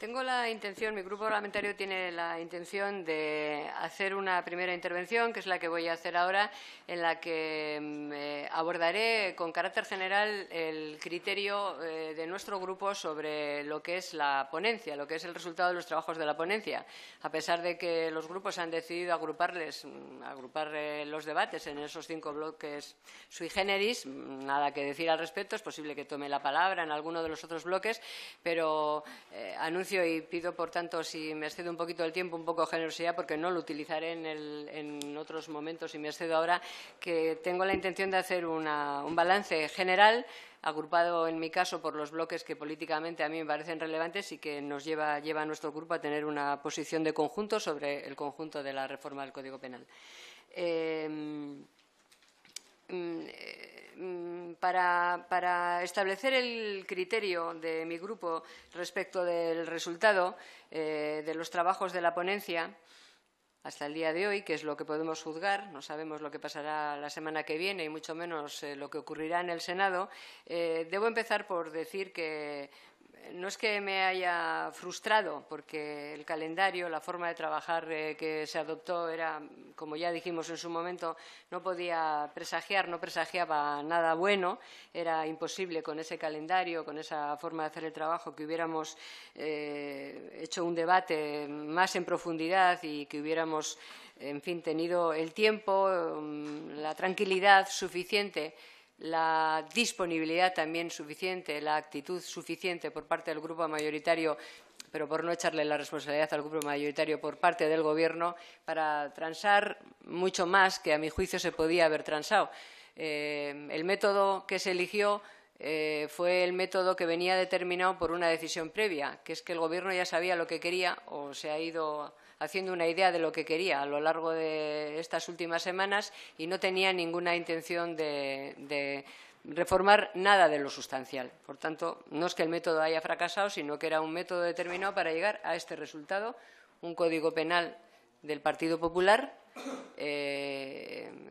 Tengo la intención, mi grupo parlamentario tiene la intención de hacer una primera intervención, que es la que voy a hacer ahora, en la que abordaré con carácter general el criterio de nuestro grupo sobre lo que es la ponencia, lo que es el resultado de los trabajos de la ponencia. A pesar de que los grupos han decidido agrupar los debates en esos 5 bloques sui generis, nada que decir al respecto, es posible que tome la palabra en alguno de los otros bloques, pero anuncio y pido, por tanto, si me excedo un poquito del tiempo, un poco de generosidad, porque no lo utilizaré en otros momentos y me excedo ahora, que tengo la intención de hacer un balance general, agrupado en mi caso por los bloques que políticamente a mí me parecen relevantes y que nos lleva a nuestro grupo a tener una posición de conjunto sobre el conjunto de la reforma del Código Penal. Para establecer el criterio de mi grupo respecto del resultado de los trabajos de la ponencia hasta el día de hoy, que es lo que podemos juzgar, no sabemos lo que pasará la semana que viene y mucho menos lo que ocurrirá en el Senado, debo empezar por decir que no es que me haya frustrado, porque el calendario, la forma de trabajar que se adoptó era, como ya dijimos en su momento, no podía presagiar, no presagiaba nada bueno, era imposible con ese calendario, con esa forma de hacer el trabajo, que hubiéramos hecho un debate más en profundidad y que hubiéramos, en fin, tenido el tiempo, la tranquilidad suficiente, la disponibilidad también suficiente, la actitud suficiente por parte del grupo mayoritario, pero por no echarle la responsabilidad al grupo mayoritario por parte del Gobierno, para transar mucho más que a mi juicio se podía haber transado. El método que se eligió fue el método que venía determinado por una decisión previa, que es que el Gobierno ya sabía lo que quería o se ha ido haciendo una idea de lo que quería a lo largo de estas últimas semanas y no tenía ninguna intención de reformar nada de lo sustancial. Por tanto, no es que el método haya fracasado, sino que era un método determinado para llegar a este resultado, un Código Penal del Partido Popular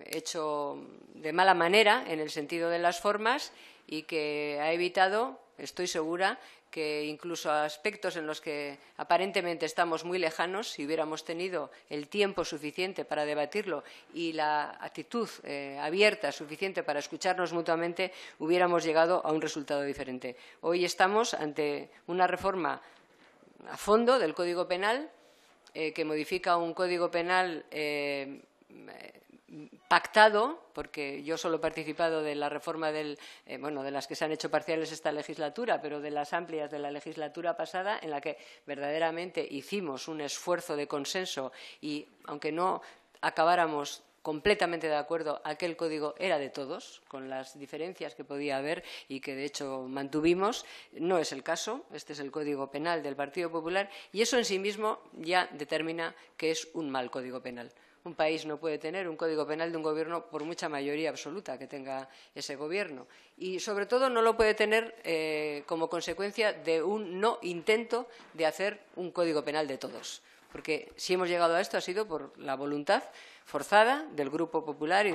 hecho de mala manera en el sentido de las formas y que ha evitado, estoy segura, que incluso aspectos en los que aparentemente estamos muy lejanos, si hubiéramos tenido el tiempo suficiente para debatirlo y la actitud abierta suficiente para escucharnos mutuamente, hubiéramos llegado a un resultado diferente. Hoy estamos ante una reforma a fondo del Código Penal que modifica un Código Penal pactado, porque yo solo he participado de la reforma de las que se han hecho parciales esta legislatura, pero de las amplias de la legislatura pasada, en la que verdaderamente hicimos un esfuerzo de consenso y, aunque no acabáramos completamente de acuerdo, aquel código era de todos, con las diferencias que podía haber y que, de hecho, mantuvimos. No es el caso. Este es el Código Penal del Partido Popular y eso en sí mismo ya determina que es un mal Código Penal. Un país no puede tener un Código Penal de un Gobierno por mucha mayoría absoluta que tenga ese Gobierno. Y, sobre todo, no lo puede tener como consecuencia de un no intento de hacer un Código Penal de todos. Porque si hemos llegado a esto ha sido por la voluntad forzada del Grupo Popular y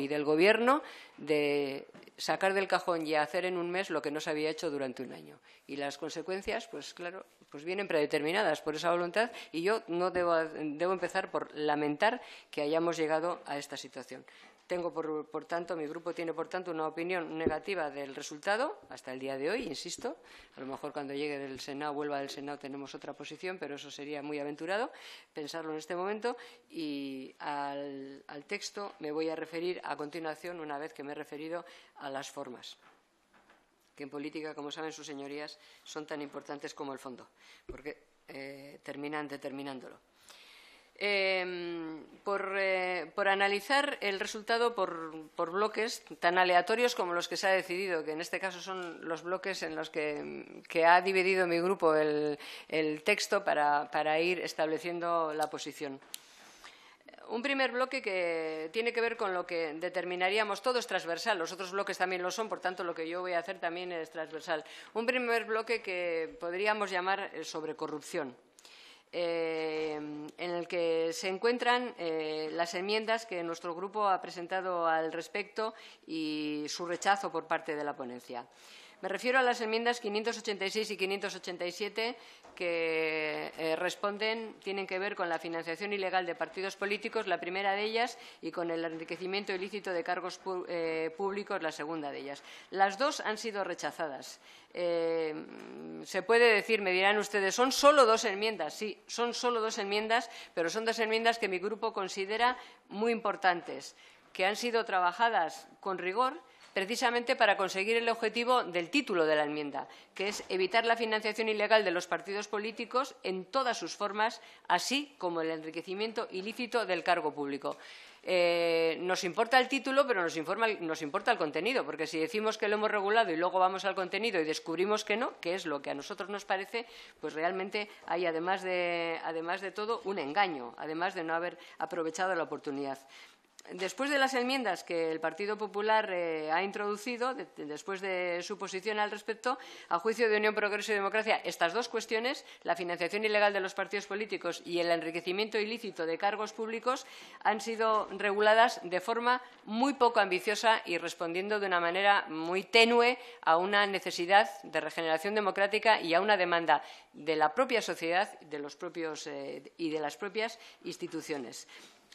del Gobierno de sacar del cajón y hacer en un mes lo que no se había hecho durante un año. Y las consecuencias, pues claro, pues vienen predeterminadas por esa voluntad y yo no debo empezar por lamentar que hayamos llegado a esta situación. Tengo, por tanto, mi grupo tiene, por tanto, una opinión negativa del resultado hasta el día de hoy, insisto. A lo mejor cuando llegue del Senado, vuelva del Senado, tenemos otra posición, pero eso sería muy aventurado pensarlo en este momento. Y al texto me voy a referir a continuación, una vez que me he referido a las formas, que en política, como saben sus señorías, son tan importantes como el fondo, porque terminan determinándolo. Por analizar el resultado por bloques tan aleatorios como los que se ha decidido, que en este caso son los bloques en los que ha dividido mi grupo el texto para ir estableciendo la posición. Un primer bloque que tiene que ver con lo que determinaríamos, todo es transversal, los otros bloques también lo son, por tanto lo que yo voy a hacer también es transversal. Un primer bloque que podríamos llamar sobre corrupción, en el que se encuentran las enmiendas que nuestro grupo ha presentado al respecto y su rechazo por parte de la ponencia. Me refiero a las enmiendas 586 y 587 que tienen que ver con la financiación ilegal de partidos políticos, la primera de ellas, y con el enriquecimiento ilícito de cargos públicos, la segunda de ellas. Las dos han sido rechazadas. Se puede decir, me dirán ustedes, son solo dos enmiendas. Sí, son solo dos enmiendas, pero son dos enmiendas que mi grupo considera muy importantes, que han sido trabajadas con rigor, precisamente para conseguir el objetivo del título de la enmienda, que es evitar la financiación ilegal de los partidos políticos en todas sus formas, así como el enriquecimiento ilícito del cargo público. Nos importa el título, pero nos importa el contenido, porque si decimos que lo hemos regulado y luego vamos al contenido y descubrimos que no, que es lo que a nosotros nos parece, pues realmente hay, además de todo, un engaño, además de no haber aprovechado la oportunidad. Después de las enmiendas que el Partido Popular ha introducido, después de su posición al respecto, a juicio de Unión, Progreso y Democracia, estas dos cuestiones, la financiación ilegal de los partidos políticos y el enriquecimiento ilícito de cargos públicos, han sido reguladas de forma muy poco ambiciosa y respondiendo de una manera muy tenue a una necesidad de regeneración democrática y a una demanda de la propia sociedad y de las propias instituciones.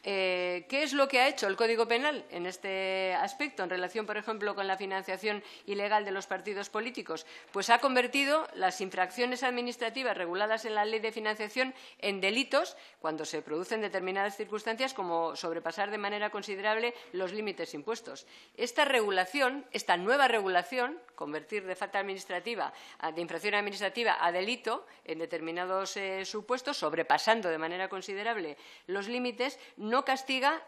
¿Qué es lo que ha hecho el Código Penal en este aspecto, en relación, por ejemplo, con la financiación ilegal de los partidos políticos? Pues ha convertido las infracciones administrativas reguladas en la Ley de Financiación en delitos cuando se producen determinadas circunstancias, como sobrepasar de manera considerable los límites impuestos. Esta regulación, esta nueva regulación, convertir de falta administrativa, de infracción administrativa a delito en determinados supuestos, sobrepasando de manera considerable los límites, no castiga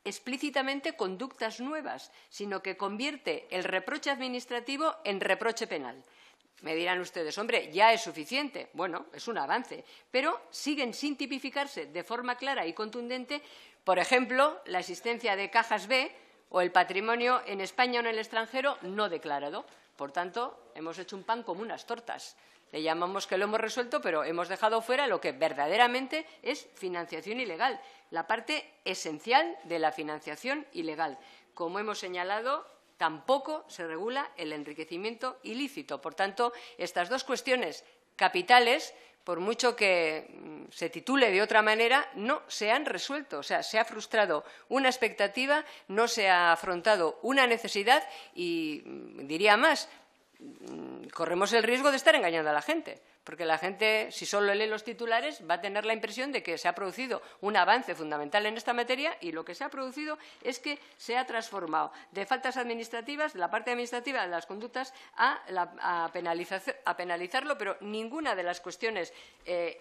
explícitamente conductas nuevas, sino que convierte el reproche administrativo en reproche penal. Me dirán ustedes, hombre, ya es suficiente. Bueno, es un avance, pero siguen sin tipificarse de forma clara y contundente, por ejemplo, la existencia de cajas B o el patrimonio en España o en el extranjero no declarado. Por tanto, hemos hecho un pan como unas tortas. Le llamamos que lo hemos resuelto, pero hemos dejado fuera lo que verdaderamente es financiación ilegal, la parte esencial de la financiación ilegal. Como hemos señalado, tampoco se regula el enriquecimiento ilícito. Por tanto, estas dos cuestiones capitales, por mucho que se titule de otra manera, no se han resuelto. O sea, se ha frustrado una expectativa, no se ha afrontado una necesidad y, diría más, corremos el riesgo de estar engañando a la gente, porque la gente, si solo lee los titulares, va a tener la impresión de que se ha producido un avance fundamental en esta materia y lo que se ha producido es que se ha transformado de faltas administrativas, de la parte administrativa de las conductas, a penalizarlo, pero ninguna de las cuestiones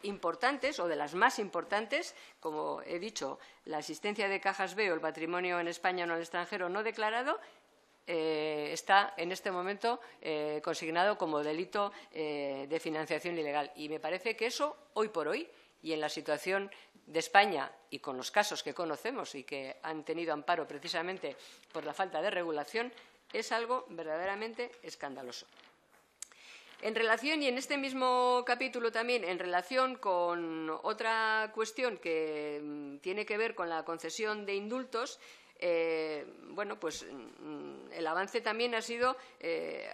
importantes o de las más importantes, como he dicho, la existencia de cajas B o el patrimonio en España o en el extranjero no declarado, está en este momento consignado como delito de financiación ilegal. Y me parece que eso, hoy por hoy, y en la situación de España y con los casos que conocemos y que han tenido amparo precisamente por la falta de regulación, es algo verdaderamente escandaloso. En relación, y en este mismo capítulo también, en relación con otra cuestión que tiene que ver con la concesión de indultos, bueno, pues el avance también ha sido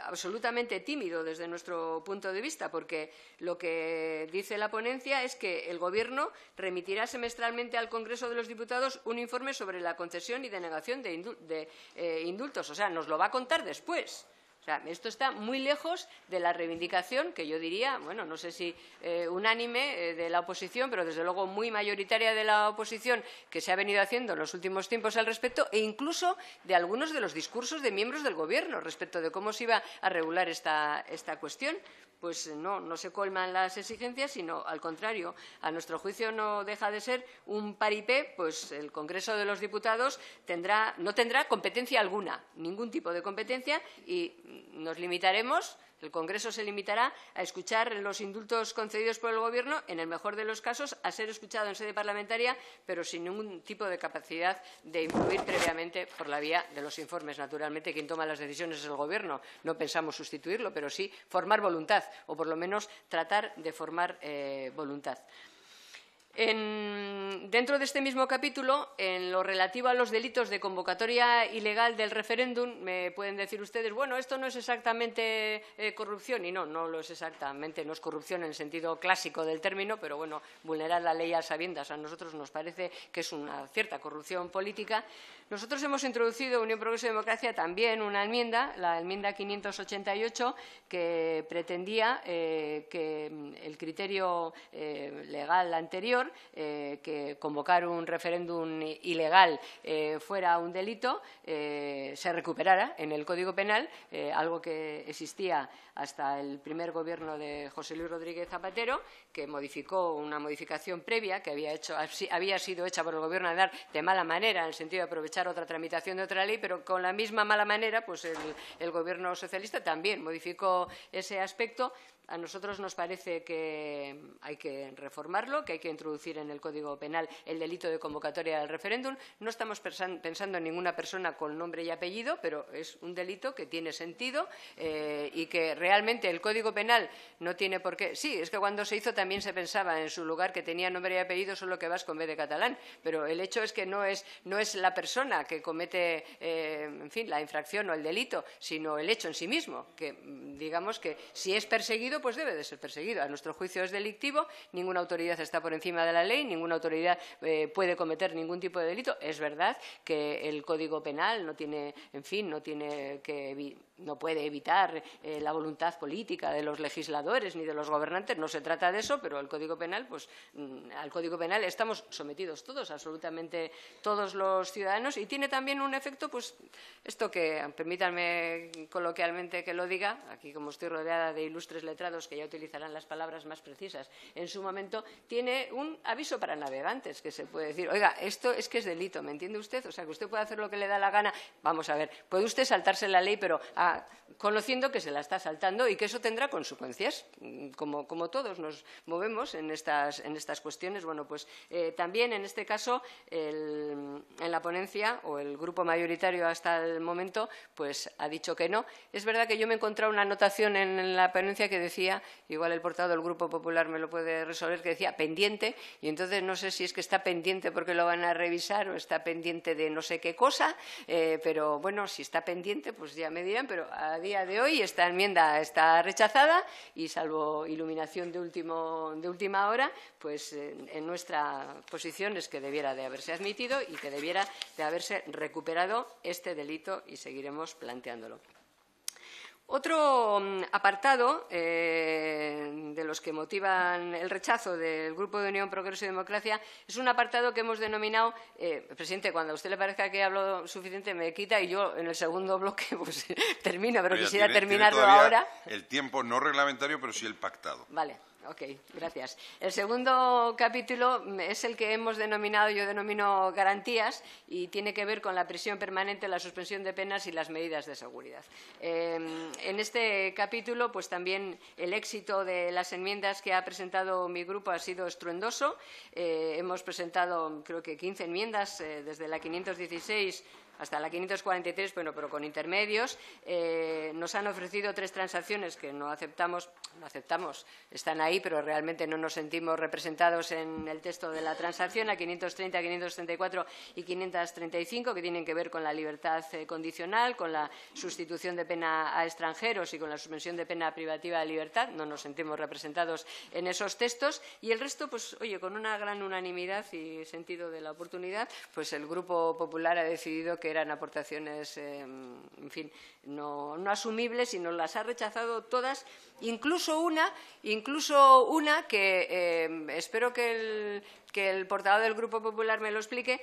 absolutamente tímido desde nuestro punto de vista, porque lo que dice la ponencia es que el Gobierno remitirá semestralmente al Congreso de los Diputados un informe sobre la concesión y denegación de indultos. O sea, nos lo va a contar después. O sea, esto está muy lejos de la reivindicación que yo diría, bueno, no sé si unánime de la oposición, pero desde luego muy mayoritaria de la oposición que se ha venido haciendo en los últimos tiempos al respecto, e incluso de algunos de los discursos de miembros del Gobierno respecto de cómo se iba a regular esta cuestión. Pues no se colman las exigencias, sino al contrario, a nuestro juicio no deja de ser un paripé, pues el Congreso de los Diputados no tendrá competencia alguna, ningún tipo de competencia, y nos limitaremos. El Congreso se limitará a escuchar los indultos concedidos por el Gobierno, en el mejor de los casos, a ser escuchado en sede parlamentaria, pero sin ningún tipo de capacidad de influir previamente por la vía de los informes. Naturalmente, quien toma las decisiones es el Gobierno. No pensamos sustituirlo, pero sí formar voluntad, o por lo menos tratar de formar voluntad. Dentro de este mismo capítulo, en lo relativo a los delitos de convocatoria ilegal del referéndum, me pueden decir ustedes, bueno, esto no es exactamente corrupción, y no lo es exactamente, no es corrupción en el sentido clásico del término, pero bueno, vulnerar la ley a sabiendas a nosotros nos parece que es una cierta corrupción política. Nosotros hemos introducido, Unión Progreso y Democracia, también una enmienda, la enmienda 588, que pretendía que el criterio legal anterior, que convocar un referéndum ilegal fuera un delito, se recuperara en el Código Penal, algo que existía hasta el primer gobierno de José Luis Rodríguez Zapatero, que modificó una modificación previa que había sido hecha por el Gobierno Aznar de mala manera, en el sentido de aprovechar otra tramitación de otra ley, pero con la misma mala manera, pues el Gobierno socialista también modificó ese aspecto. A nosotros nos parece que hay que reformarlo, que hay que introducir en el Código Penal el delito de convocatoria del referéndum. No estamos pensando en ninguna persona con nombre y apellido, pero es un delito que tiene sentido y que realmente el Código Penal no tiene por qué. Sí, es que cuando se hizo también se pensaba en su lugar que tenía nombre y apellido, solo que vasco en vez de catalán, pero el hecho es que no es la persona que comete en fin, la infracción o el delito, sino el hecho en sí mismo, que digamos que si es perseguido, pues debe de ser perseguido. A nuestro juicio es delictivo, ninguna autoridad está por encima de la ley, ninguna autoridad puede cometer ningún tipo de delito. Es verdad que el Código Penal no tiene, en fin, no puede evitar la voluntad política de los legisladores ni de los gobernantes, no se trata de eso, pero el Código Penal, pues al Código Penal estamos sometidos todos, absolutamente todos los ciudadanos, y tiene también un efecto, pues esto que, permítanme coloquialmente que lo diga, aquí como estoy rodeada de ilustres letrados que ya utilizarán las palabras más precisas en su momento, tiene un aviso para navegantes, que se puede decir, oiga, esto es que es delito, ¿me entiende usted? O sea, que usted puede hacer lo que le da la gana. Vamos a ver, puede usted saltarse la ley, pero conociendo que se la está saltando y que eso tendrá consecuencias, como todos nos movemos en estas cuestiones. Bueno, pues también en este caso en la ponencia, o el grupo mayoritario hasta el momento, pues ha dicho que no. Es verdad que yo me he encontrado una anotación en la ponencia que decía, igual el portavoz del Grupo Popular me lo puede resolver, que decía pendiente, y entonces no sé si es que está pendiente porque lo van a revisar o está pendiente de no sé qué cosa, pero bueno, si está pendiente, pues ya me dirán, pero a día de hoy esta enmienda está rechazada y, salvo iluminación de última hora, pues en nuestra posición es que debiera de haberse admitido y que debiera de haberse recuperado este delito, y seguiremos planteándolo. Otro apartado de los que motivan el rechazo del Grupo de Unión Progreso y Democracia es un apartado que hemos denominado, presidente, cuando a usted le parezca que hablo suficiente me quita y yo en el segundo bloque pues termino, pero quisiera terminarlo ahora. El tiempo no reglamentario, pero sí el pactado. Vale. Ok, gracias. El segundo capítulo es el que hemos denominado, yo denomino garantías, y tiene que ver con la prisión permanente, la suspensión de penas y las medidas de seguridad. En este capítulo, pues también el éxito de las enmiendas que ha presentado mi grupo ha sido estruendoso. Hemos presentado, creo que 15 enmiendas, desde la 516 hasta la 543, bueno, pero con intermedios. Nos han ofrecido 3 transacciones que no aceptamos, están ahí, pero realmente no nos sentimos representados en el texto de la transacción, la 530, 534 y 535, que tienen que ver con la libertad condicional, con la sustitución de pena a extranjeros y con la suspensión de pena privativa de libertad. No nos sentimos representados en esos textos, y el resto, pues oye, con una gran unanimidad y sentido de la oportunidad, pues el Grupo Popular ha decidido que eran aportaciones, en fin, no asumibles, y nos las ha rechazado todas, incluso una que espero que el portavoz del Grupo Popular me lo explique,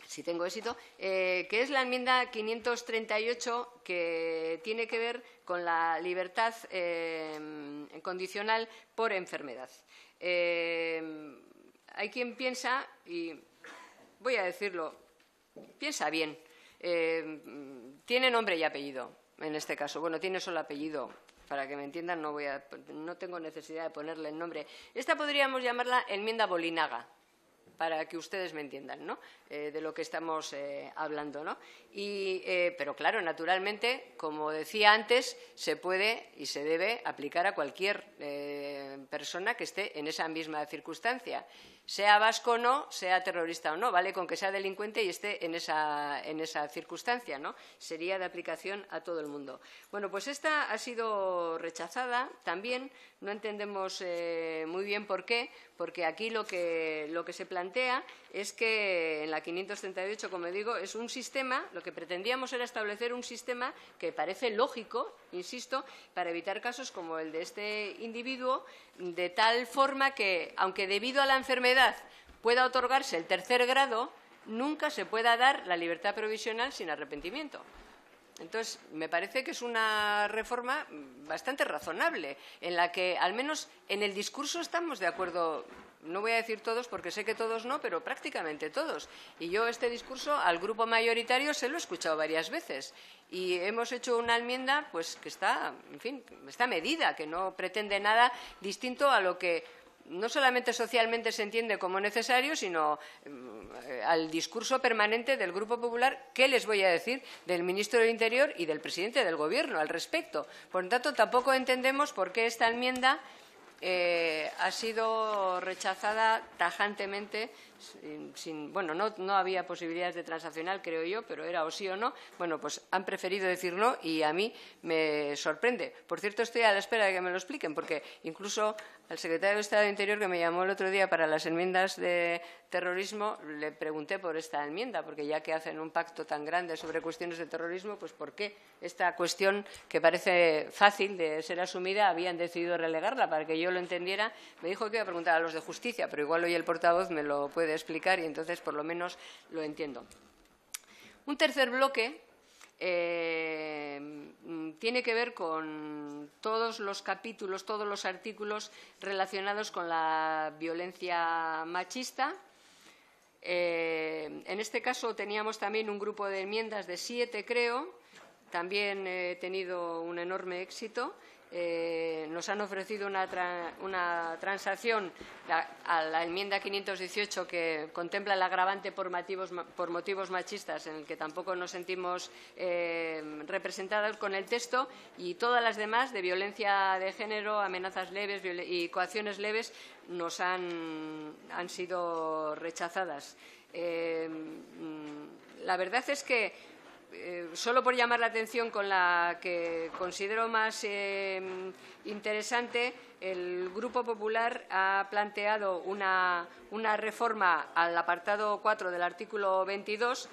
si tengo éxito, que es la enmienda 538, que tiene que ver con la libertad condicional por enfermedad. Hay quien piensa, y voy a decirlo, piensa bien, tiene nombre y apellido en este caso. Bueno, tiene solo apellido, para que me entiendan, no tengo necesidad de ponerle el nombre. Esta podríamos llamarla enmienda Bolinaga. para que ustedes me entiendan, ¿no? De lo que estamos hablando, ¿no? Pero claro, naturalmente, como decía antes, se puede y se debe aplicar a cualquier persona que esté en esa misma circunstancia. Sea vasco o no, sea terrorista o no, vale con que sea delincuente y esté en esa circunstancia, ¿no? Sería de aplicación a todo el mundo. Bueno, pues esta ha sido rechazada también, no entendemos muy bien por qué, porque aquí lo que se plantea es que en la 538, como digo, es un sistema, lo que pretendíamos era establecer un sistema que parece lógico, insisto, para evitar casos como el de este individuo, de tal forma que, aunque debido a la enfermedad pueda otorgarse el tercer grado, nunca se pueda dar la libertad provisional sin arrepentimiento. Entonces, me parece que es una reforma bastante razonable, en la que, al menos en el discurso, estamos de acuerdo. No voy a decir todos, porque sé que todos no, pero prácticamente todos. Y yo este discurso al grupo mayoritario se lo he escuchado varias veces. Y hemos hecho una enmienda pues, que está, en fin, está medida, que no pretende nada distinto a lo que no solamente socialmente se entiende como necesario, sino al discurso permanente del Grupo Popular. ¿Qué les voy a decir del ministro del Interior y del presidente del Gobierno al respecto? Por lo tanto, tampoco entendemos por qué esta enmienda ha sido rechazada tajantemente. Bueno, no había posibilidades de transaccional, creo yo, pero era o sí o no. Bueno, pues han preferido decir no y a mí me sorprende. Por cierto, estoy a la espera de que me lo expliquen, porque incluso al secretario de Estado de Interior, que me llamó el otro día para las enmiendas de terrorismo, le pregunté por esta enmienda, porque ya que hacen un pacto tan grande sobre cuestiones de terrorismo, pues ¿por qué esta cuestión que parece fácil de ser asumida habían decidido relegarla? Para que yo lo entendiera, me dijo que iba a preguntar a los de Justicia, pero igual hoy el portavoz me lo puede explicar y entonces por lo menos lo entiendo. Un tercer bloque tiene que ver con todos los capítulos, todos los artículos relacionados con la violencia machista. En este caso teníamos también un grupo de enmiendas de 7, creo. También he tenido un enorme éxito. Nos han ofrecido una transacción a la enmienda 518 que contempla el agravante por motivos machistas, en el que tampoco nos sentimos representados con el texto, y todas las demás de violencia de género, amenazas leves y coacciones leves nos han sido rechazadas. La verdad es que solo por llamar la atención con la que considero más interesante, el Grupo Popular ha planteado una reforma al apartado 4 del artículo 22,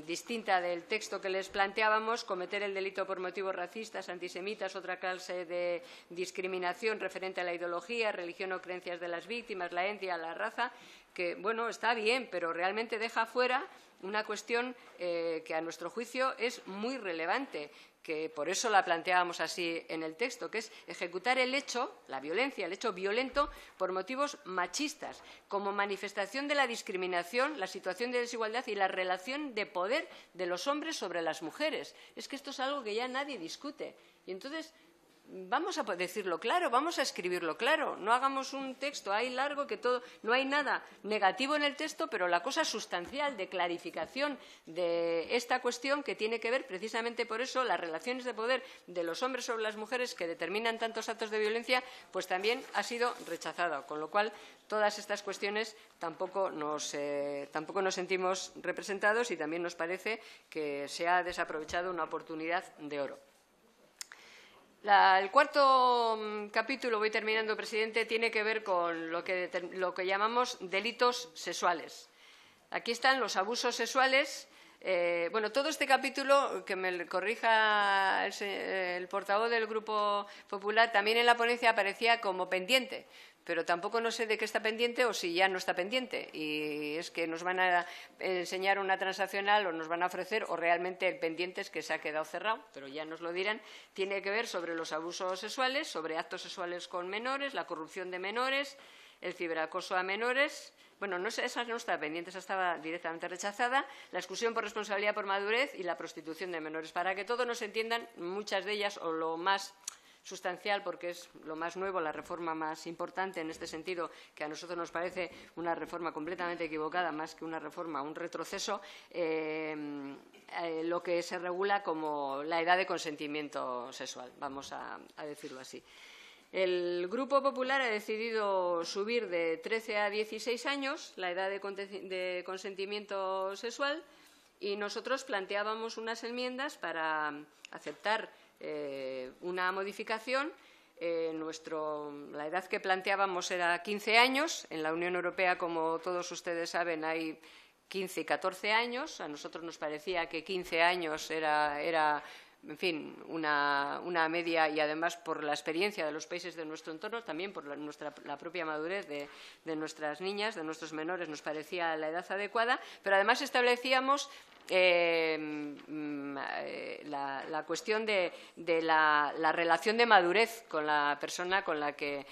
distinta del texto que les planteábamos: cometer el delito por motivos racistas, antisemitas, otra clase de discriminación referente a la ideología, religión o creencias de las víctimas, la etnia, la raza, que, bueno, está bien, pero realmente deja fuera una cuestión que a nuestro juicio es muy relevante, que por eso la planteábamos así en el texto, que es ejecutar el hecho, la violencia, el hecho violento por motivos machistas, como manifestación de la discriminación, la situación de desigualdad y la relación de poder de los hombres sobre las mujeres. Es que esto es algo que ya nadie discute. Y entonces, vamos a decirlo claro, vamos a escribirlo claro, no hagamos un texto ahí largo que todo, no hay nada negativo en el texto, pero la cosa sustancial de clarificación de esta cuestión, que tiene que ver precisamente por eso las relaciones de poder de los hombres sobre las mujeres que determinan tantos actos de violencia, pues también ha sido rechazada, con lo cual todas estas cuestiones tampoco nos sentimos representados y también nos parece que se ha desaprovechado una oportunidad de oro. El cuarto capítulo, voy terminando, presidente, tiene que ver con lo que llamamos delitos sexuales. Aquí están los abusos sexuales. Bueno, todo este capítulo, que me corrija el portavoz del Grupo Popular, también en la ponencia aparecía como pendiente, pero tampoco no sé de qué está pendiente o si ya no está pendiente. Y es que nos van a enseñar una transaccional o nos van a ofrecer, o realmente el pendiente es que se ha quedado cerrado, pero ya nos lo dirán. Tiene que ver sobre los abusos sexuales, sobre actos sexuales con menores, la corrupción de menores, el ciberacoso a menores. Bueno, esa no está pendiente, esa estaba directamente rechazada. La exclusión por responsabilidad por madurez y la prostitución de menores. Para que todos nos entiendan, muchas de ellas, o lo más sustancial porque es lo más nuevo, la reforma más importante en este sentido, que a nosotros nos parece una reforma completamente equivocada, más que una reforma, un retroceso, lo que se regula como la edad de consentimiento sexual, vamos a decirlo así. El Grupo Popular ha decidido subir de 13 a 16 años la edad de consentimiento sexual y nosotros planteábamos unas enmiendas para aceptar una modificación. La edad que planteábamos era 15 años. En la Unión Europea, como todos ustedes saben, hay 15 y 14 años. A nosotros nos parecía que 15 años era en fin, una media, y además por la experiencia de los países de nuestro entorno, también por la propia madurez de nuestras niñas, de nuestros menores, nos parecía la edad adecuada, pero además establecíamos la cuestión de la relación de madurez con la persona con la que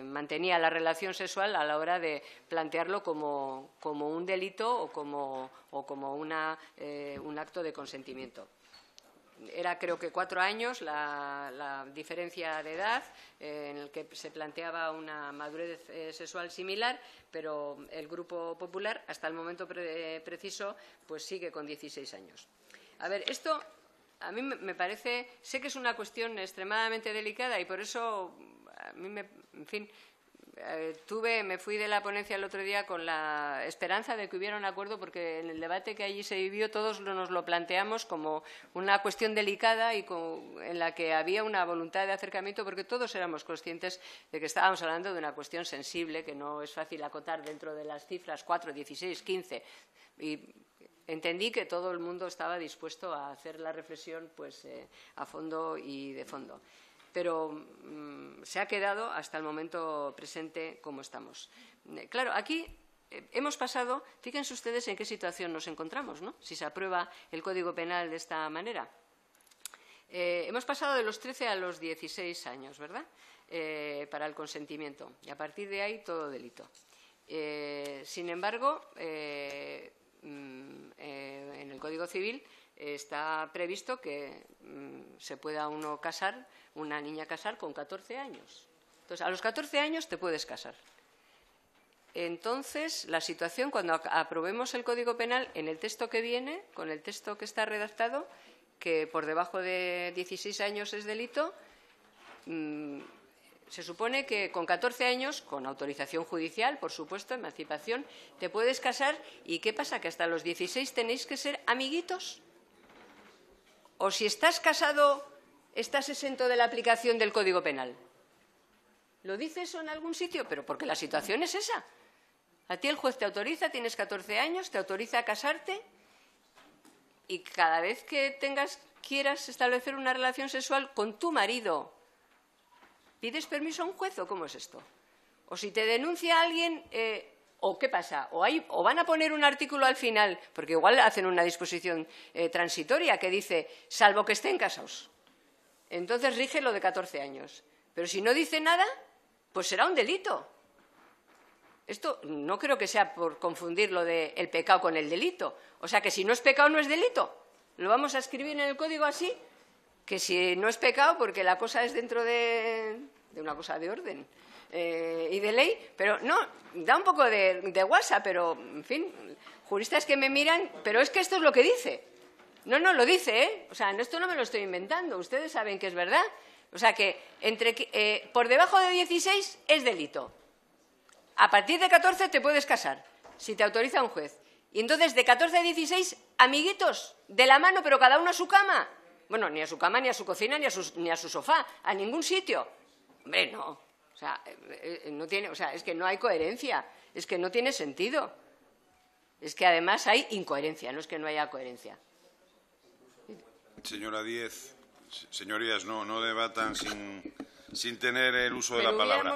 mantenía la relación sexual a la hora de plantearlo como un delito o como un acto de consentimiento. Era, creo que 4 años la diferencia de edad en el que se planteaba una madurez sexual similar, pero el Grupo Popular, hasta el momento preciso, pues sigue con 16 años. A ver, esto a mí me parece, sé que es una cuestión extremadamente delicada y por eso, a mí en fin, me fui de la ponencia el otro día con la esperanza de que hubiera un acuerdo, porque en el debate que allí se vivió todos nos lo planteamos como una cuestión delicada y en la que había una voluntad de acercamiento, porque todos éramos conscientes de que estábamos hablando de una cuestión sensible, que no es fácil acotar dentro de las cifras 4, 16, 15. Y entendí que todo el mundo estaba dispuesto a hacer la reflexión pues, a fondo y de fondo. Pero se ha quedado hasta el momento presente como estamos. Claro, aquí hemos pasado, fíjense ustedes en qué situación nos encontramos, ¿no? Si se aprueba el Código Penal de esta manera. Hemos pasado de los 13 a los 16 años, ¿verdad?, para el consentimiento, y a partir de ahí todo delito. Sin embargo, en el Código Civil está previsto que se pueda una niña casar con 14 años. Entonces, a los 14 años te puedes casar. Entonces, la situación, cuando aprobemos el Código Penal, en el texto que viene, con el texto que está redactado, que por debajo de 16 años es delito, se supone que con 14 años, con autorización judicial, por supuesto, emancipación, te puedes casar. ¿Y qué pasa? ¿Que hasta los 16 tenéis que ser amiguitos? ¿O si estás casado, estás exento de la aplicación del Código Penal? ¿Lo dice eso en algún sitio? Pero porque la situación es esa. A ti el juez te autoriza, tienes 14 años, te autoriza a casarte y cada vez que quieras establecer una relación sexual con tu marido, ¿pides permiso a un juez o cómo es esto? O si te denuncia alguien, ¿o qué pasa? ¿O van a poner un artículo al final? Porque igual hacen una disposición transitoria que dice, salvo que estén casados. Entonces rige lo de 14 años. Pero si no dice nada, pues será un delito. Esto no creo que sea por confundir lo del pecado con el delito. O sea, que si no es pecado, no es delito. Lo vamos a escribir en el código así, que si no es pecado, porque la cosa es dentro de una cosa de orden y de ley, pero no, da un poco de guasa, pero, en fin, juristas que me miran, pero es que esto es lo que dice. No, lo dice, ¿eh? O sea, esto no me lo estoy inventando, ustedes saben que es verdad. O sea, que por debajo de 16 es delito. A partir de 14 te puedes casar, si te autoriza un juez. Y entonces, de 14 a 16, amiguitos, de la mano, pero cada uno a su cama. Bueno, ni a su cama, ni a su cocina, ni a su sofá, a ningún sitio. Hombre, no. O sea, es que no hay coherencia, es que no tiene sentido. Es que además hay incoherencia, no es que no haya coherencia. Señora Díez, señorías, no debatan sin tener el uso de la palabra.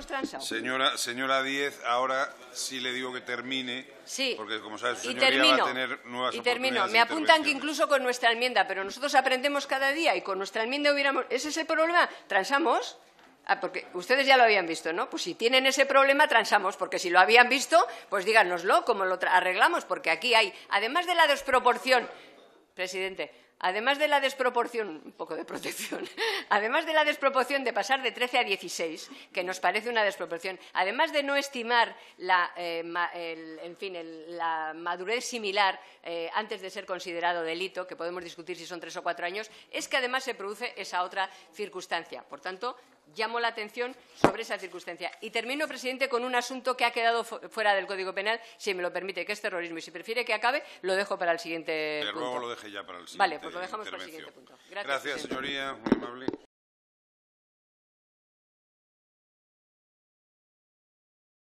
Señora Díez, ahora sí le digo que termine, sí, porque como sabe su señoría va a tener nuevas oportunidades. Me apuntan que incluso con nuestra enmienda, pero nosotros aprendemos cada día y con nuestra enmienda ¿ese es el problema? ¿Transamos? Porque ustedes ya lo habían visto, ¿no? Pues si tienen ese problema, transamos, porque si lo habían visto, pues díganoslo, cómo lo arreglamos, porque aquí hay, además de la desproporción, presidente, además de la desproporción, un poco de protección, además de la desproporción de pasar de 13 a 16, que nos parece una desproporción, además de no estimar la madurez similar antes de ser considerado delito, que podemos discutir si son 3 o 4 años, es que además se produce esa otra circunstancia. Por tanto, llamo la atención sobre esa circunstancia. Y termino, presidente, con un asunto que ha quedado fuera del Código Penal, si me lo permite, que es terrorismo. Y si prefiere que acabe, lo dejo para el siguiente punto. Luego lo deje ya para el siguiente. Vale, pues lo dejamos para el siguiente punto. Gracias, señoría. Muy amable.